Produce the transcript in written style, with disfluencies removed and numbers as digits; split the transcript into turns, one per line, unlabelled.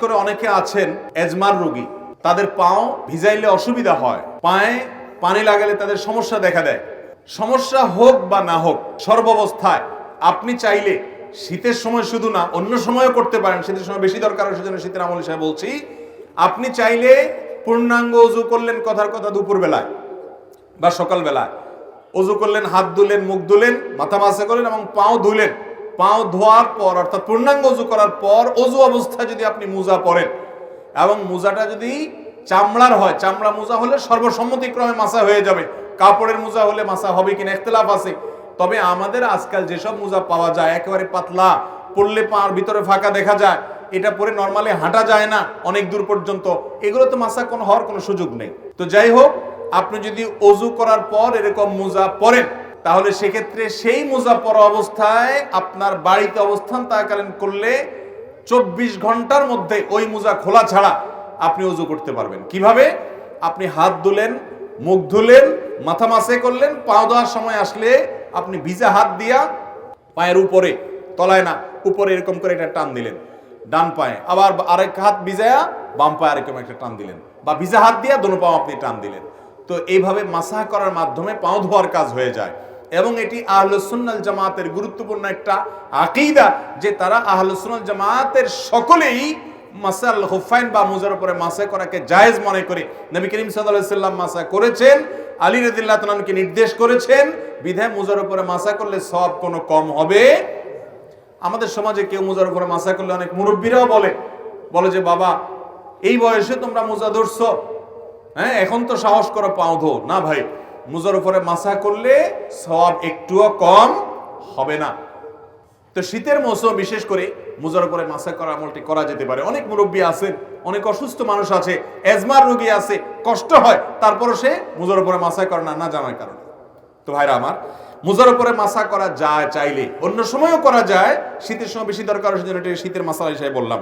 করে অনেকে আছেন এজমার রোগী, তাদের পাও ভিজাইলে অসুবিধা হয়, পায়ে পানি লাগালে তাদের সমস্যা দেখা দেয়। সমস্যা হোক বা না হোক, সর্বাবস্থায় আপনি চাইলে শীতের সময় শুধু না, অন্য সময়ও করতে পারেন। শীতের সময় বেশি দরকার, সেজন্য শীতের আমল হিসেবে বলছি। আপনি চাইলে পূর্ণাঙ্গ ওযু করলেন, কথার কথা দুপুর বেলায় বা সকাল বেলায় ওযু করলেন, হাত ধুলেন, মুখ ধুলেন, মাথা মাসা করলেন এবং পাও ধুলেন। পাও ধোয়ার পর অর্থাৎ পূর্ণাঙ্গ ওযু করার পর ওযু অবস্থায় যদি আপনি মোজা পরেন এবং মোজাটা যদি চামড়ার হয়, চামড়া মোজা হলে সর্বসম্মতিক্রমে মাসা হয়ে যাবে। কাপড়ের মোজা হলে মাসা হবে কিনা ইখতিলাফ আছে। তবে আমাদের আজকাল যেসব মোজা পাওয়া যায় একেবারে পাতলা, পরলে পার ভিতরে ফাঁকা দেখা যায়, এটা পরে নরমালি হাঁটা যায় না অনেক দূর পর্যন্ত, এগুলো তো মাসা কোনো হওয়ার কোনো সুযোগ নেই। তো যাই হোক, আপনি যদি ওযু করার পর এরকম মোজা পরেন তাহলে সেক্ষেত্রে সেই মোজা পরা অবস্থায় আপনার বাড়িতে অবস্থান থাকাকালীন করলে 24 ঘন্টার মধ্যে ওই মোজা খোলা ছাড়া আপনি ওযু করতে পারবেন। কিভাবে? আপনি হাত ধুলেন, মুখ ধুলেন, মাথা মাসে করলেন, পা ধোয়ার সময় আসলে আপনি ভিজা হাত দিয়া পায়ের উপরে, তলায় না, উপরে এরকম করে একটা টান দিলেন ডান পায়ে, আবার আরেক হাত ভিজায়া বাম পায়ে আরেকরকম একটা টান দিলেন, বা ভিজা হাত দিয়া দোনো পাও আপনি টান দিলেন। তো এইভাবে মাসাহ করার মাধ্যমে পাও ধোয়ার কাজ হয়ে যায়। এবং এটি আহলুস সুন্নাল জামাতের গুরুত্বপূর্ণ একটা আকীদা যে তারা আহলুস সুন্নাল জামাতের সকলেই মাসাল খুফাইন বা মুজার উপরে মাসা করাকে জায়েজ মনে করে। নবী করিম সাল্লাল্লাহু আলাইহি সাল্লাম মাসা করেছেন, আলী রাদিয়াল্লাহু তাআলা কে নির্দেশ করেছেন, বিধায় মুজার উপরে মাসা করলে সওয়াব কোনো কম হবে। আমাদের সমাজে কেউ মুজার উপরে মাসা করলে অনেক মুরব্বীরাও বলে যে বাবা এই বয়সে তোমরা মুজা ধরছো, হ্যাঁ এখন তো সাহস করো পাও ধো। না ভাই, মুজার উপরে মাসা করলে সওয়াব একটুও কম হবে না। তো শীতের মৌসুম বিশেষ করে মুজার উপরে মাসা করা আমলটি করা যেতে পারে। অনেক মুরব্বী আছেন, অনেক অসুস্থ মানুষ আছে, এজমার রোগী আছে, কষ্ট হয়, তারপরও সে মুজার উপরে মাসা করে না, না জানার কারণে। তো ভাইরা আমার, মুজার উপরে মাসা করা যায় চাইলে, অন্য সময়ও করা যায়, শীতের সময় বেশি দরকার, সেজন্য শীতের মাসালা হিসেবে বললাম।